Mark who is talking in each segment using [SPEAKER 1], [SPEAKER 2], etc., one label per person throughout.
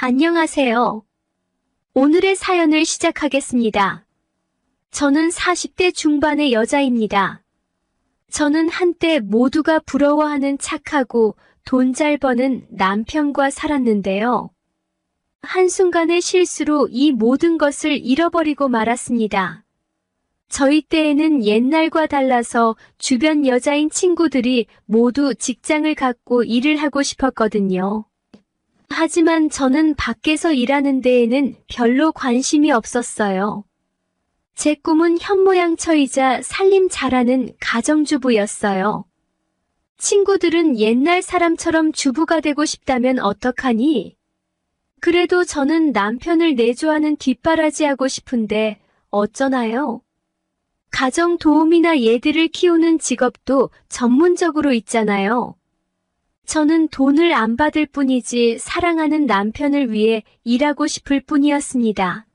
[SPEAKER 1] 안녕하세요. 오늘의 사연을 시작하겠습니다. 저는 40대 중반의 여자입니다. 저는 한때 모두가 부러워하는 착하고 돈 잘 버는 남편과 살았는데요. 한순간의 실수로 이 모든 것을 잃어버리고 말았습니다. 저희 때에는 옛날과 달라서 주변 여자인 친구들이 모두 직장을 갖고 일을 하고 싶었거든요. 하지만 저는 밖에서 일하는 데에는 별로 관심이 없었어요. 제 꿈은 현모양처이자 살림 잘하는 가정주부였어요. 친구들은 옛날 사람처럼 주부가 되고 싶다면 어떡하니? 그래도 저는 남편을 내조하는 뒷바라지하고 싶은데 어쩌나요? 가정 도우미나 얘들을 키우는 직업도 전문적으로 있잖아요. 저는 돈을 안 받을 뿐이지 사랑하는 남편을 위해 일하고 싶을 뿐이었습니다.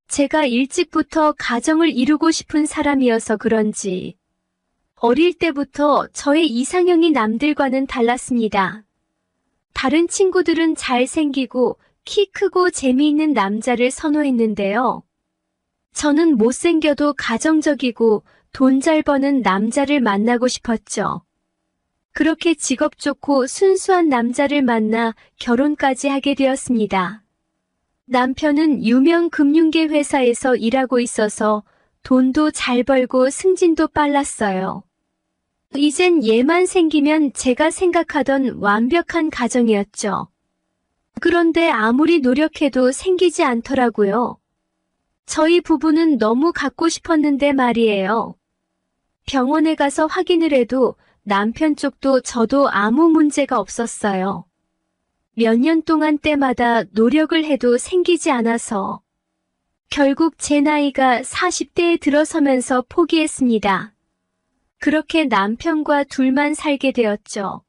[SPEAKER 1] 제가 일찍부터 가정을 이루고 싶은 사람이어서 그런지 어릴 때부터 저의 이상형이 남들과는 달랐습니다. 다른 친구들은 잘생기고 키 크고 재미있는 남자를 선호했는데요. 저는 못생겨도 가정적이고 돈 잘 버는 남자를 만나고 싶었죠. 그렇게 직업 좋고 순수한 남자를 만나 결혼까지 하게 되었습니다. 남편은 유명 금융계 회사에서 일하고 있어서 돈도 잘 벌고 승진도 빨랐어요. 이젠 얘만 생기면 제가 생각하던 완벽한 가정이었죠. 그런데 아무리 노력해도 생기지 않더라고요. 저희 부부는 너무 갖고 싶었는데 말이에요. 병원에 가서 확인을 해도 남편 쪽도 저도 아무 문제가 없었어요. 몇 년 동안 때마다 노력을 해도 생기지 않아서 결국 제 나이가 40대에 들어서면서 포기했습니다. 그렇게 남편과 둘만 살게 되었죠.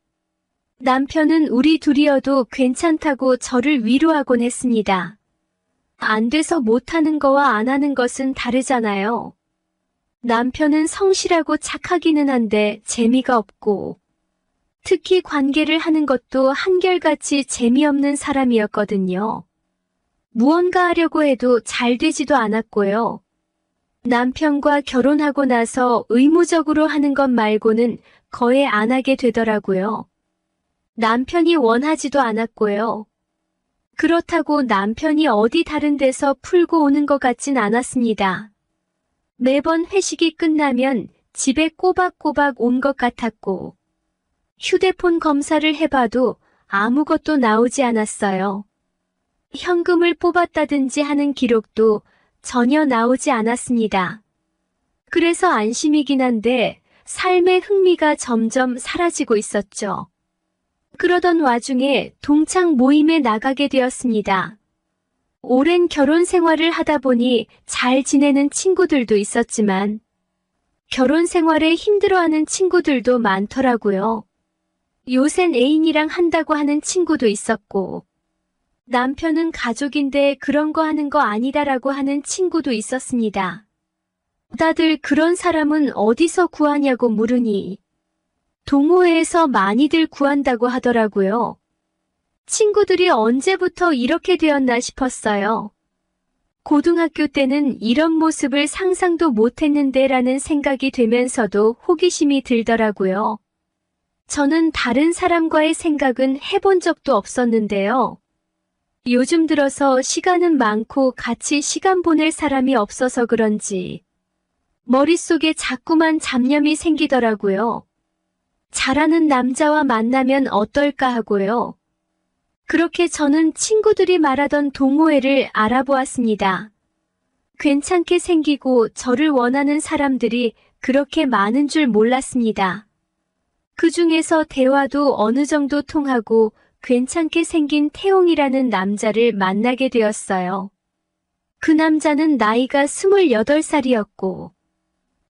[SPEAKER 1] 남편은 우리 둘이어도 괜찮다고 저를 위로하곤 했습니다. 안 돼서 못하는 거와 안 하는 것은 다르잖아요. 남편은 성실하고 착하기는 한데 재미가 없고 특히 관계를 하는 것도 한결같이 재미없는 사람이었거든요. 무언가 하려고 해도 잘 되지도 않았고요. 남편과 결혼하고 나서 의무적으로 하는 것 말고는 거의 안 하게 되더라고요. 남편이 원하지도 않았고요. 그렇다고 남편이 어디 다른 데서 풀고 오는 것 같진 않았습니다. 매번 회식이 끝나면 집에 꼬박꼬박 온 것 같았고 휴대폰 검사를 해봐도 아무것도 나오지 않았어요. 현금을 뽑았다든지 하는 기록도 전혀 나오지 않았습니다. 그래서 안심이긴 한데 삶의 흥미가 점점 사라지고 있었죠. 그러던 와중에 동창 모임에 나가게 되었습니다. 오랜 결혼 생활을 하다 보니 잘 지내는 친구들도 있었지만 결혼 생활에 힘들어하는 친구들도 많더라고요. 요샌 애인이랑 한다고 하는 친구도 있었고 남편은 가족인데 그런 거 하는 거 아니다라고 하는 친구도 있었습니다. 다들 그런 사람은 어디서 구하냐고 물으니 동호회에서 많이들 구한다고 하더라고요. 친구들이 언제부터 이렇게 되었나 싶었어요. 고등학교 때는 이런 모습을 상상도 못했는데 라는 생각이 되면서도 호기심이 들더라고요. 저는 다른 사람과의 생각은 해본 적도 없었는데요. 요즘 들어서 시간은 많고 같이 시간 보낼 사람이 없어서 그런지 머릿속에 자꾸만 잡념이 생기더라고요. 잘하는 남자와 만나면 어떨까 하고요. 그렇게 저는 친구들이 말하던 동호회를 알아보았습니다. 괜찮게 생기고 저를 원하는 사람들이 그렇게 많은 줄 몰랐습니다. 그 중에서 대화도 어느 정도 통하고 괜찮게 생긴 태용이라는 남자를 만나게 되었어요. 그 남자는 나이가 28살이었고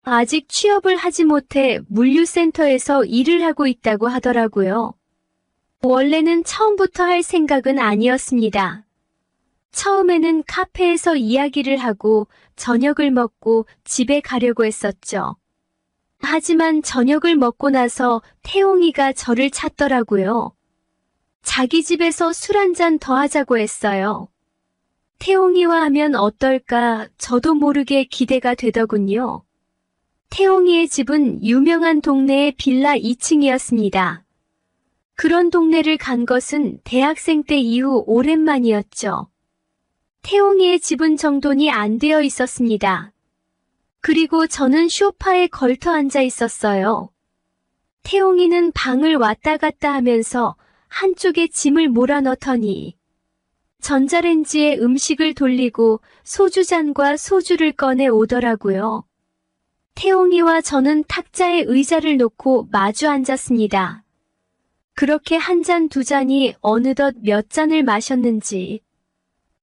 [SPEAKER 1] 아직 취업을 하지 못해 물류센터에서 일을 하고 있다고 하더라고요. 원래는 처음부터 할 생각은 아니었습니다. 처음에는 카페에서 이야기를 하고 저녁을 먹고 집에 가려고 했었죠. 하지만 저녁을 먹고 나서 태용이가 저를 찾더라고요. 자기 집에서 술 한 잔 더 하자고 했어요. 태홍이와 하면 어떨까 저도 모르게 기대가 되더군요. 태홍이의 집은 유명한 동네의 빌라 2층이었습니다. 그런 동네를 간 것은 대학생 때 이후 오랜만이었죠. 태홍이의 집은 정돈이 안 되어 있었습니다. 그리고 저는 소파에 걸터 앉아 있었어요. 태홍이는 방을 왔다 갔다 하면서 한쪽에 짐을 몰아넣더니 전자레인지에 음식을 돌리고 소주잔과 소주를 꺼내 오더라고요. 태홍이와 저는 탁자에 의자를 놓고 마주 앉았습니다. 그렇게 한 잔 두 잔이 어느덧 몇 잔을 마셨는지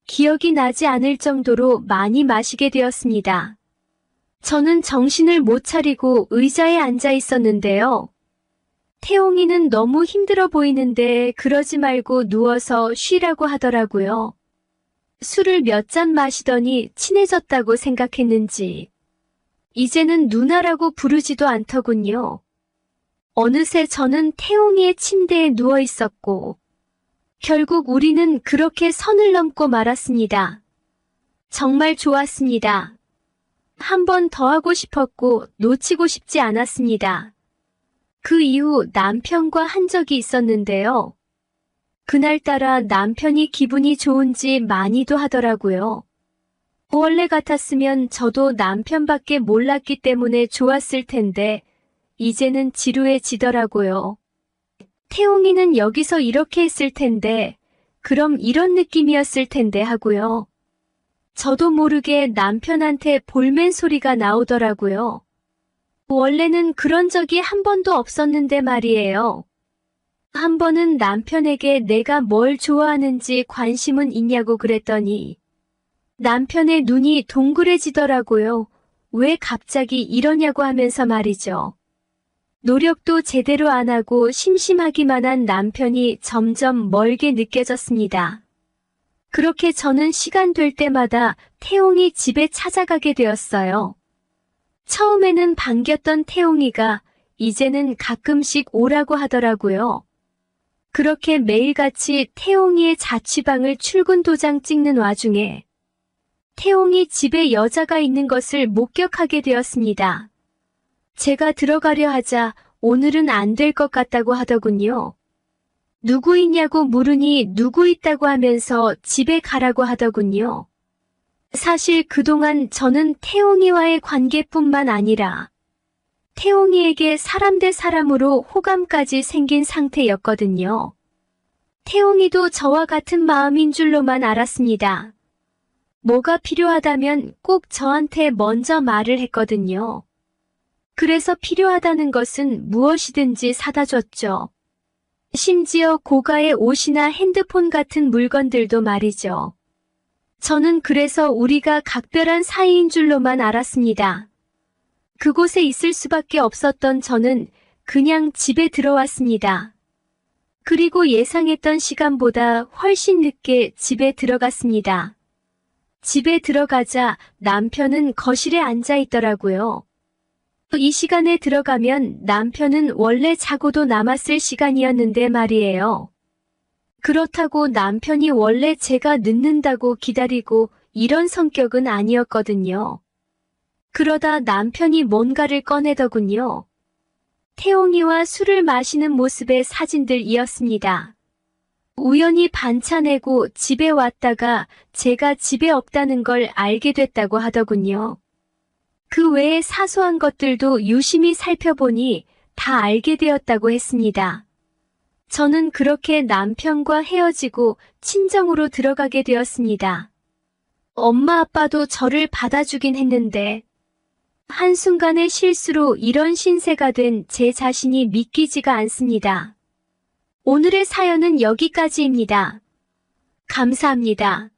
[SPEAKER 1] 기억이 나지 않을 정도로 많이 마시게 되었습니다. 저는 정신을 못 차리고 의자에 앉아 있었는데요. 태홍이는 너무 힘들어 보이는데 그러지 말고 누워서 쉬라고 하더라고요. 술을 몇 잔 마시더니 친해졌다고 생각했는지 이제는 누나라고 부르지도 않더군요. 어느새 저는 태홍이의 침대에 누워 있었고 결국 우리는 그렇게 선을 넘고 말았습니다. 정말 좋았습니다. 한 번 더 하고 싶었고 놓치고 싶지 않았습니다. 그 이후 남편과 한 적이 있었는데요. 그날따라 남편이 기분이 좋은지 많이도 하더라고요. 원래 같았으면 저도 남편밖에 몰랐기 때문에 좋았을 텐데 이제는 지루해지더라고요. 태홍이는 여기서 이렇게 했을 텐데 그럼 이런 느낌이었을 텐데 하고요. 저도 모르게 남편한테 볼멘 소리가 나오더라고요. 원래는 그런 적이 한 번도 없었는데 말이에요. 한 번은 남편에게 내가 뭘 좋아하는지 관심은 있냐고 그랬더니 남편의 눈이 동그래지더라고요. 왜 갑자기 이러냐고 하면서 말이죠. 노력도 제대로 안 하고 심심하기만 한 남편이 점점 멀게 느껴졌습니다. 그렇게 저는 시간 될 때마다 태홍이 집에 찾아가게 되었어요. 처음에는 반겼던 태홍이가 이제는 가끔씩 오라고 하더라고요. 그렇게 매일같이 태홍이의 자취방을 출근 도장 찍는 와중에 태홍이 집에 여자가 있는 것을 목격하게 되었습니다. 제가 들어가려 하자 오늘은 안 될 것 같다고 하더군요. 누구 있냐고 물으니 누구 있다고 하면서 집에 가라고 하더군요. 사실 그동안 저는 태홍이와의 관계뿐만 아니라 태홍이에게 사람 대 사람으로 호감까지 생긴 상태였거든요. 태홍이도 저와 같은 마음인 줄로만 알았습니다. 뭐가 필요하다면 꼭 저한테 먼저 말을 했거든요. 그래서 필요하다는 것은 무엇이든지 사다 줬죠. 심지어 고가의 옷이나 핸드폰 같은 물건들도 말이죠. 저는 그래서 우리가 각별한 사이인 줄로만 알았습니다. 그곳에 있을 수밖에 없었던 저는 그냥 집에 들어왔습니다. 그리고 예상했던 시간보다 훨씬 늦게 집에 들어갔습니다. 집에 들어가자 남편은 거실에 앉아 있더라고요. 이 시간에 들어가면 남편은 원래 자고도 남았을 시간이었는데 말이에요. 그렇다고 남편이 원래 제가 늦는다고 기다리고 이런 성격은 아니었거든요. 그러다 남편이 뭔가를 꺼내더군요. 태홍이와 술을 마시는 모습의 사진들이었습니다. 우연히 반차 내고 집에 왔다가 제가 집에 없다는 걸 알게 됐다고 하더군요. 그 외에 사소한 것들도 유심히 살펴보니 다 알게 되었다고 했습니다. 저는 그렇게 남편과 헤어지고 친정으로 들어가게 되었습니다. 엄마 아빠도 저를 받아주긴 했는데 한순간의 실수로 이런 신세가 된 제 자신이 믿기지가 않습니다. 오늘의 사연은 여기까지입니다. 감사합니다.